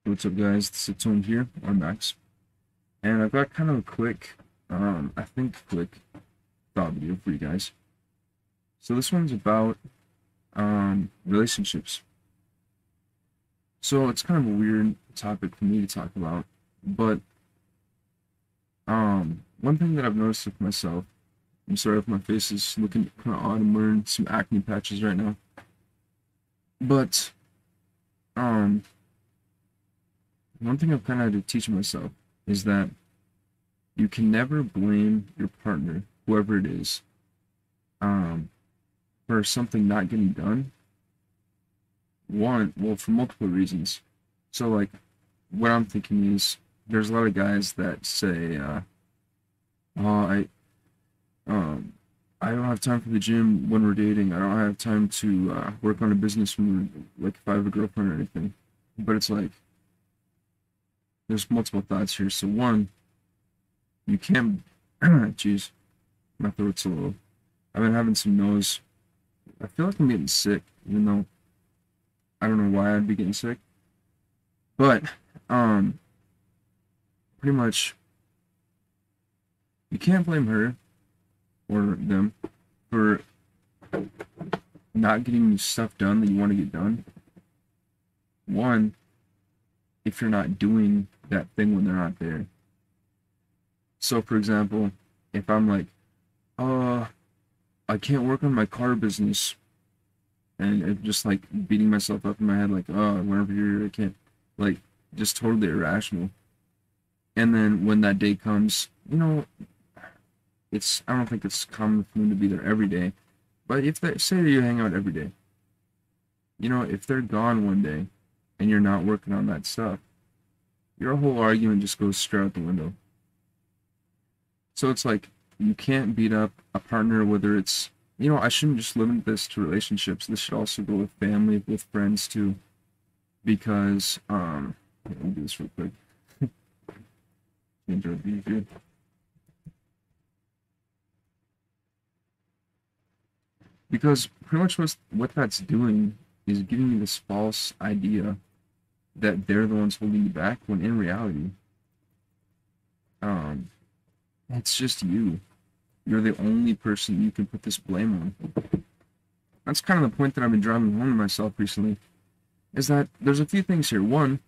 What's up, guys? This is Tone here on Max, and I've got kind of a quick, I think quick thought video for you guys. So this one's about relationships. So it's kind of a weird topic for me to talk about, but one thing that I've noticed with myself. I'm sorry if my face is looking kind of odd. I'm wearing some acne patches right now, but um, one thing I've kind of had to teach myself is that you can never blame your partner, whoever it is, um, for something not getting done. Well, for multiple reasons. So, like, what I'm thinking is there's a lot of guys that say, "Oh, um, I don't have time for the gym when we're dating. I don't have time to work on a business when we're like if I have a girlfriend or anything." But it's like there's multiple thoughts here. So one, you can't. Jeez, my throat's a little. I've been having some nose. I feel like I'm getting sick, even though I don't know why I'd be getting sick. But um, pretty much, you can't blame her or them for not getting stuff done that you want to get done. One, if you're not doing that thing when they're not there. So, for example, if I'm like, uh, I can't work on my car business, and it just like beating myself up in my head, like, oh, whenever you're here, I can't, like, just totally irrational. And then when that day comes, I don't think it's common for them to be there every day. But if they say that you hang out every day, if they're gone one day and you're not working on that stuff, your whole argument just goes straight out the window. So it's like you can't beat up a partner, whether it's, I shouldn't just limit this to relationships. This should also go with family, with friends too, because let me do this real quick. Change our view here. Because pretty much what that's doing is giving you this false idea that they're the ones holding you back, when in reality, um, it's just you. You're the only person you can put this blame on. That's kind of the point that I've been driving home to myself recently, is that there's a few things here. One,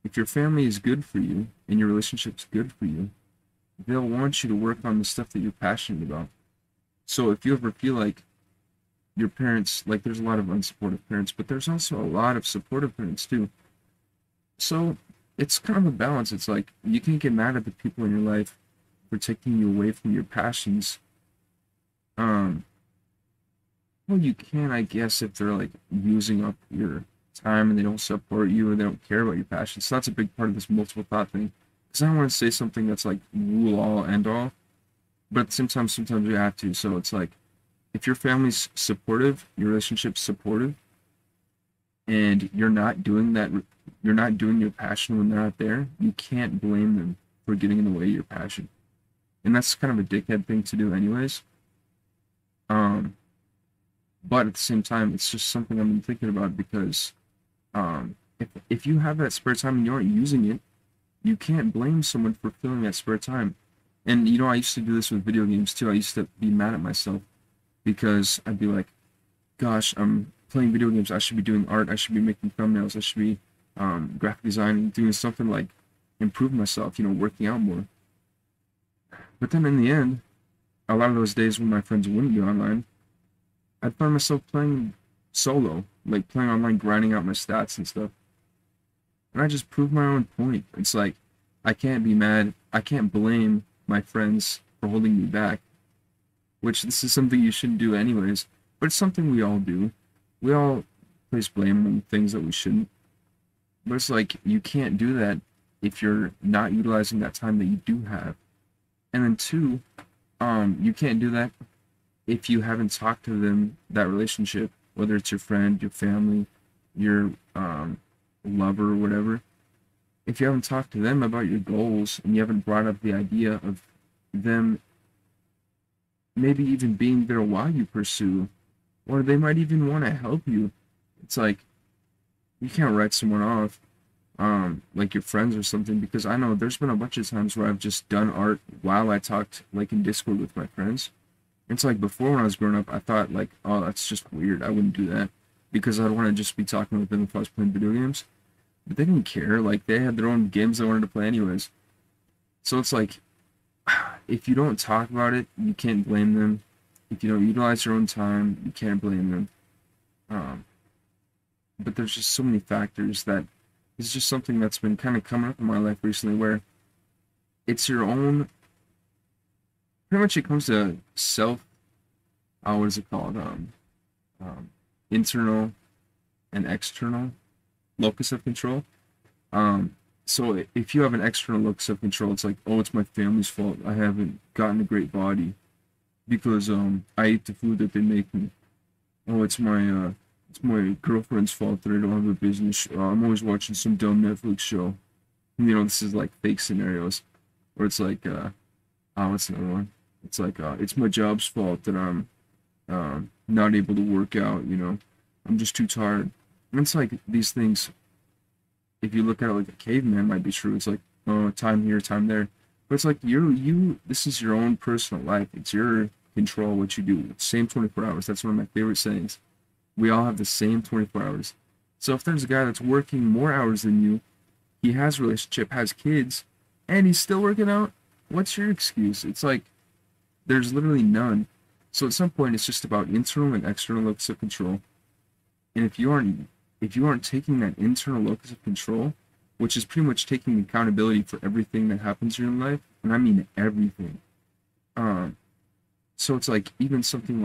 if your family is good for you and your relationship's good for you, they'll want you to work on the stuff that you're passionate about. So if you ever feel like your parents, like, there's a lot of unsupportive parents, but there's also a lot of supportive parents too. So it's kind of a balance. It's like you can't get mad at the people in your life for taking you away from your passions. Um, well, you can, I guess, if they're like using up your time and they don't support you and they don't care about your passions. So that's a big part of this multiple thought thing. Because I don't want to say something that's like rule all, end all, but at the same time, sometimes you have to. So it's like, if your family's supportive, your relationship's supportive, and you're not doing that, you're not doing your passion when they're not there, you can't blame them for getting in the way of your passion. And that's kind of a dickhead thing to do anyways. Um, but at the same time, it's just something I've been thinking about because if you have that spare time and you aren't using it, you can't blame someone for filling that spare time. And I used to do this with video games too. I used to be mad at myself because I'd be like, gosh, I'm playing video games. I should be doing art. I should be making thumbnails. I should be graphic design, doing something like improve myself, working out more. But then in the end, a lot of those days when my friends wouldn't be online, I'd find myself playing solo, like playing online, grinding out my stats and stuff. And I just proved my own point. It's like, I can't be mad. I can't blame my friends for holding me back, which this is something you shouldn't do anyways, but it's something we all do. We all place blame on things that we shouldn't. But it's like, you can't do that if you're not utilizing that time that you do have. And then two, you can't do that if you haven't talked to them, that relationship, whether it's your friend, your family, your lover, or whatever. If you haven't talked to them about your goals and you haven't brought up the idea of them maybe even being there while you pursue, or they might even want to help you. It's like, you can't write someone off like your friends or something, because I know there's been a bunch of times where I've just done art while I talked like in Discord with my friends. It's like before when I was growing up, I thought like, oh, that's just weird. I wouldn't do that because I'd want to just be talking with them if I was playing video games. But they didn't care. Like they had their own games they wanted to play anyways. So it's like, if you don't talk about it, you can't blame them. If you don't utilize your own time, you can't blame them. Um, but there's just so many factors that it's just something that's been kind of coming up in my life recently where it's your own, pretty much it comes to self, what is it called? Um, internal and external locus of control. So if you have an external locus of control, it's like, oh, it's my family's fault. I haven't gotten a great body because I ate the food that they make me. Oh, it's my girlfriend's fault that I don't have a business. I'm always watching some dumb Netflix show. This is like fake scenarios, or it's like, what's another one? It's like, it's my job's fault that I'm not able to work out. I'm just too tired. And it's like these things. If you look at it like a caveman might be true. It's like, oh, time here, time there. But it's like this is your own personal life. It's your control what you do. Same 24 hours. That's one of my favorite sayings. We all have the same 24 hours. So if there's a guy that's working more hours than you, he has a relationship, has kids, and he's still working out, what's your excuse? It's like, there's literally none. So at some point, it's just about internal and external locus of control. And if you aren't taking that internal locus of control, which is pretty much taking accountability for everything that happens in your life, and I mean everything. So it's like even something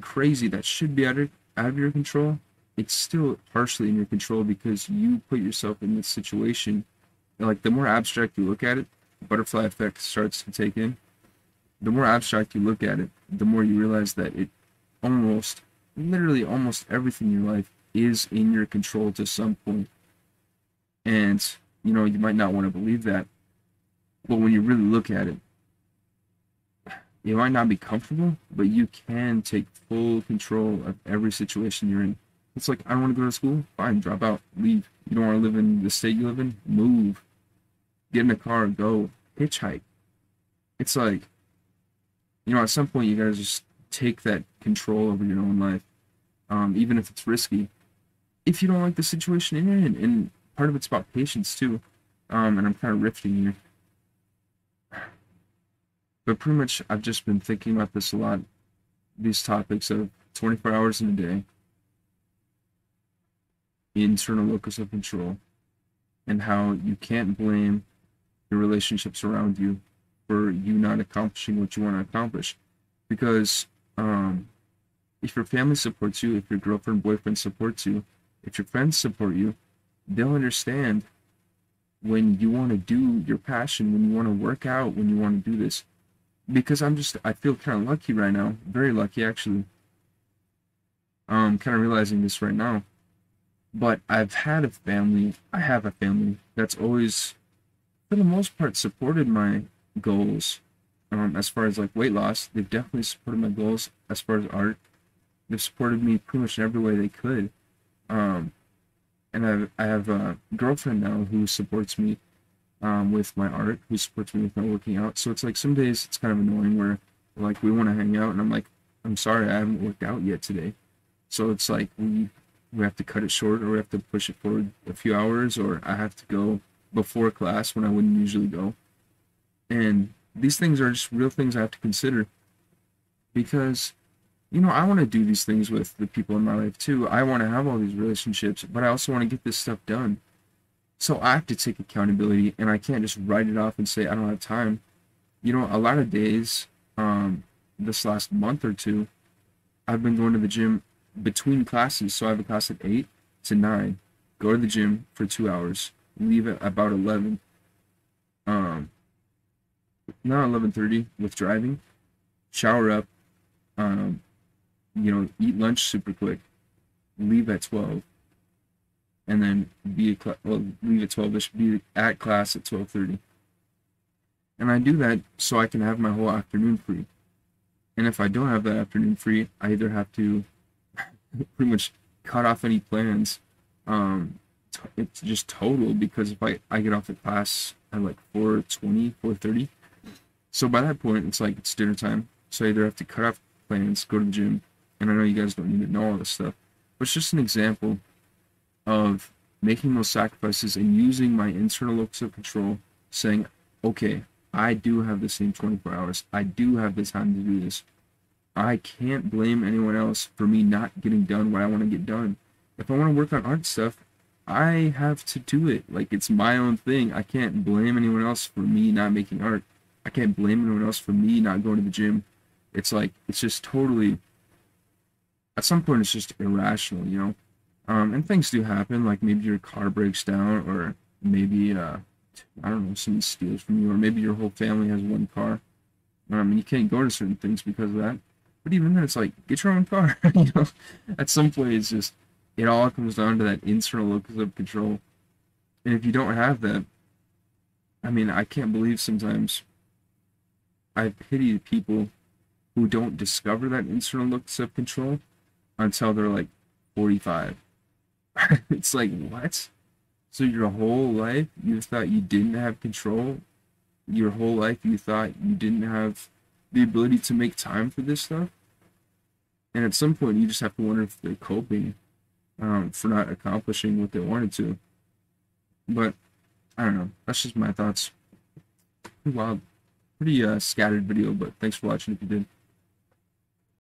crazy that should be out of your control, it's still partially in your control because you put yourself in this situation. Like the more abstract you look at it, the butterfly effect starts to take in. The more abstract you look at it, the more you realize that literally almost everything in your life is in your control to some point. And, you might not want to believe that, but when you really look at it, it might not be comfortable, but you can take full control of every situation you're in. It's like, I don't want to go to school? Fine, drop out, leave. You don't want to live in the state you live in? Move. Get in a car, go. Hitchhike. It's like, at some point you gotta just take that control over your own life, even if it's risky. If you don't like the situation you're in, and part of it's about patience too, and I'm kind of riffing here. But pretty much, I've just been thinking about this a lot. These topics of 24 hours in a day, internal locus of control, and how you can't blame your relationships around you for you not accomplishing what you want to accomplish. Because if your family supports you, if your girlfriend, boyfriend supports you, if your friends support you, they'll understand when you want to do your passion, when you want to work out, when you want to do this. Because I feel kind of lucky right now. Very lucky, actually. Kind of realizing this right now. But I have a family that's always, for the most part, supported my goals. As far as like weight loss, they've definitely supported my goals. As far as art, they've supported me pretty much in every way they could. And I have a girlfriend now who supports me with my art, who supports me with my working out. So it's like some days it's kind of annoying where like we want to hang out and I'm like, I'm sorry, I haven't worked out yet today. So it's like we have to cut it short, or we have to push it forward a few hours, or I have to go before class when I wouldn't usually go. And these things are just real things I have to consider because, I want to do these things with the people in my life too. I want to have all these relationships, but I also want to get this stuff done. So I have to take accountability, and I can't just write it off and say I don't have time. A lot of days, this last month or two, I've been going to the gym between classes. So I have a class at 8 to 9. Go to the gym for 2 hours. Leave at about 11. Not 11:30 with driving. Shower up. Eat lunch super quick. Leave at 12. And then leave at 12ish. Be at class at 12:30. And I do that so I can have my whole afternoon free. And if I don't have that afternoon free, I either have to pretty much cut off any plans it's just total, because if I get off the class at like 4:20, 4:30, so by that point it's like it's dinner time. So I either have to cut off plans, go to the gym, and I know you guys don't need to know all this stuff, but it's just an example of making those sacrifices and using my internal locus of control, saying, okay, I do have the same 24 hours. I do have the time to do this. I can't blame anyone else for me not getting done what I want to get done. If I want to work on art stuff, I have to do it. Like, it's my own thing. I can't blame anyone else for me not making art. I can't blame anyone else for me not going to the gym. It's like, it's just totally, at some point, it's just irrational, you know? And things do happen, like maybe your car breaks down, or maybe, I don't know, someone steals from you, or maybe your whole family has one car. And you can't go to certain things because of that. But even then, it's like, get your own car, you know? At some point, it's just, it all comes down to that internal locus of control. And if you don't have that, I mean, I can't believe sometimes I pity the people who don't discover that internal locus of control until they're like 45. It's like, what? So your whole life you thought you didn't have control? Your whole life you thought you didn't have the ability to make time for this stuff? And at some point you just have to wonder if they're coping for not accomplishing what they wanted to. But I don't know. That's just my thoughts. Pretty wild. Pretty scattered video, but thanks for watching if you did.